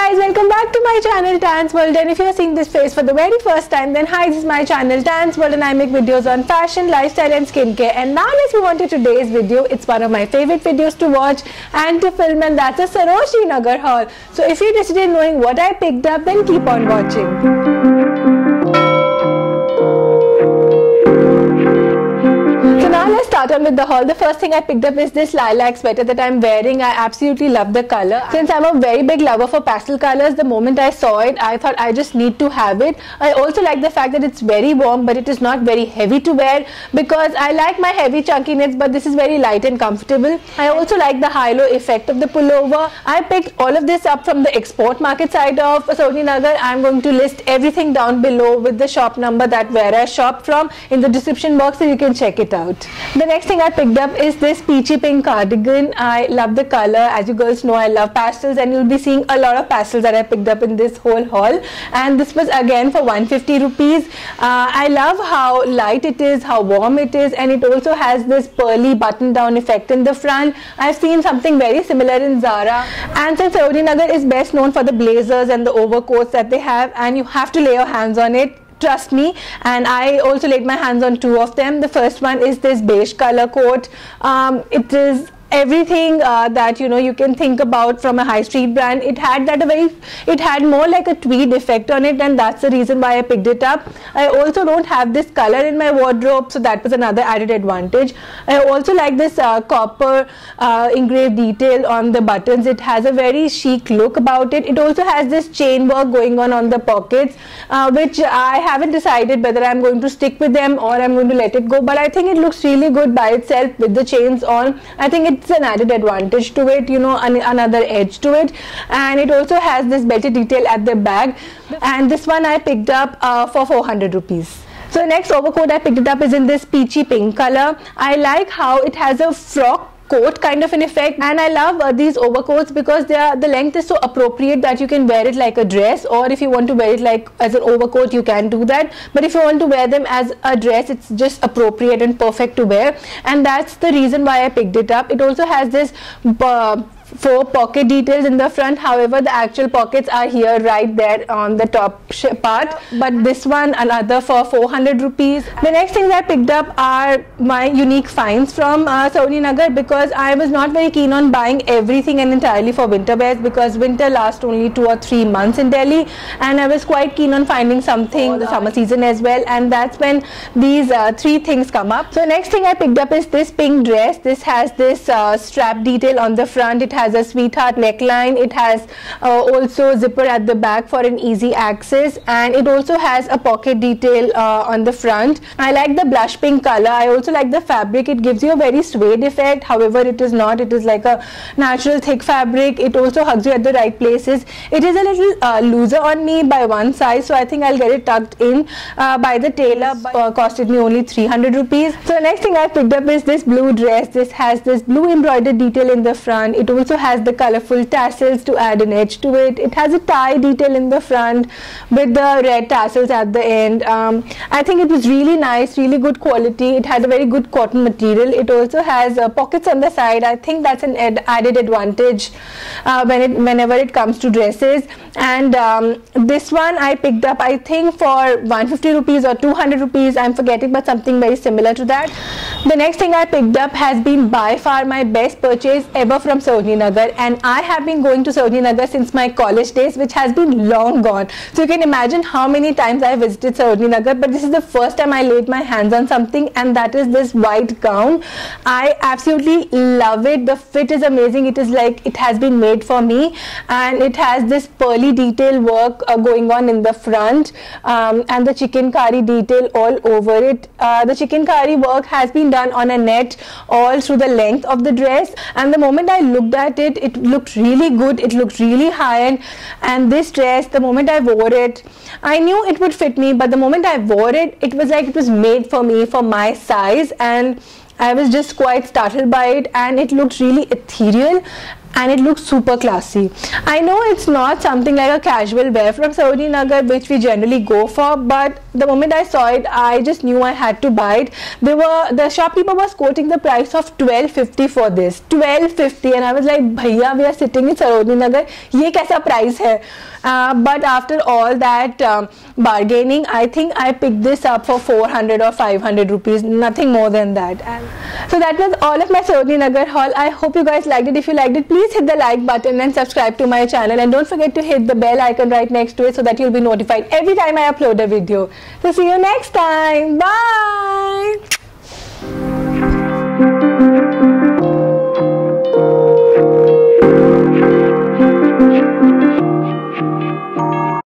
guys, welcome back to my channel Tan's World. And if you are seeing this face for the very first time, then hi, this is my channel Tan's World and I make videos on fashion, lifestyle and skincare. And now let's move on to today's video. It's one of my favorite videos to watch and to film, and that's a Sarojini Nagar haul. So if you're interested in knowing what I picked up, then keep on watching. Let's start on with the haul. The first thing I picked up is this lilac sweater that I'm wearing. I absolutely love the color. Since I'm a very big lover for pastel colors, the moment I saw it, I thought I just need to have it. I also like the fact that it's very warm, but it is not very heavy to wear, because I like my heavy chunky knits, but this is very light and comfortable. I also like the high-low effect of the pullover. I picked all of this up from the export market side of Sarojini Nagar. I'm going to list everything down below with the shop number that where I shopped from in the description box, so you can check it out. The next thing I picked up is this peachy pink cardigan. I love the color. As you girls know, I love pastels, and you'll be seeing a lot of pastels that I picked up in this whole haul. And this was again for 150 rupees. I love how light it is, how warm it is, and it also has this pearly button down effect in the front. I've seen something very similar in Zara. And since Sarojini Nagar is best known for the blazers and the overcoats that they have, and you have to lay your hands on it, trust me. And I also laid my hands on two of them. The first one is this beige color coat. It is everything that you can think about from a high street brand. It had more like a tweed effect on it, and that's the reason why I picked it up. I also don't have this color in my wardrobe, so that was another added advantage. I also like this copper engraved detail on the buttons. It has a very chic look about it. It also has this chain work going on the pockets, which I haven't decided whether I'm going to stick with them or I'm going to let it go, but I think it looks really good by itself with the chains on. I think it's an added advantage to it, another edge to it. And it also has this belted detail at the back, and this one I picked up for 400 rupees. So the next overcoat I picked it up is in this peachy pink color. I like how it has a frock coat kind of an effect, and I love these overcoats because the length is so appropriate that you can wear it like a dress, or if you want to wear it like as an overcoat, you can do that. But if you want to wear them as a dress, it's just appropriate and perfect to wear, and that's the reason why I picked it up. It also has this 4 pocket details in the front. However, the actual pockets are here right there on the top part, but this one another for 400 rupees. The next things I picked up are my unique finds from Sarojini Nagar, because I was not very keen on buying everything and entirely for winter wears, because winter lasts only 2 or 3 months in Delhi, and I was quite keen on finding something for the summer season as well, and that's when these 3 things come up. So next thing I picked up is this pink dress. This has this strap detail on the front. It has a sweetheart neckline. It has also zipper at the back for an easy access, and it also has a pocket detail on the front. I like the blush pink color. I also like the fabric. It gives you a very suede effect. However, it is not. It is like a natural thick fabric. It also hugs you at the right places. It is a little looser on me by one size, so I think I'll get it tucked in by the tailor. Costed me only 300 rupees. So next thing I picked up is this blue dress. This has this blue embroidered detail in the front. It also has the colorful tassels to add an edge to it. It has a tie detail in the front with the red tassels at the end. I think it was really nice, really good quality. It has a very good cotton material. It also has pockets on the side. I think that's an added advantage whenever it comes to dresses. And this one I picked up, I think, for 150 rupees or 200 rupees. I'm forgetting, but something very similar to that. The next thing I picked up has been by far my best purchase ever from Sarojini Nagar, and I have been going to Sarojini Nagar since my college days, which has been long gone. So you can imagine how many times I visited Sarojini Nagar, but this is the first time I laid my hands on something, and that is this white gown. I absolutely love it. The fit is amazing. It is like it has been made for me, and it has this pearly detail work going on in the front, and the chikankari detail all over it. The chikankari work has been done on a net all through the length of the dress, and the moment I looked at it, it looked really good. It looked really high-end, and this dress, the moment I wore it, I knew it would fit me, but the moment I wore it, it was like it was made for me, for my size, and I was just quite startled by it, and it looked really ethereal. and it looks super classy. I know it's not something like a casual wear from Sarojini Nagar which we generally go for, but the moment I saw it, I just knew I had to buy it. The shopkeeper was quoting the price of 1250 for this, 1250, and I was like, bhaiya, we are sitting in Sarojini Nagar, ye kaisa price hai? But after all that bargaining, I think I picked this up for 400 or 500 rupees, nothing more than that. And so that was all of my Sarojini Nagar haul. I hope you guys liked it. If you liked it, please hit the like button and subscribe to my channel, and don't forget to hit the bell icon right next to it so that you'll be notified every time I upload a video. So see you next time. Bye.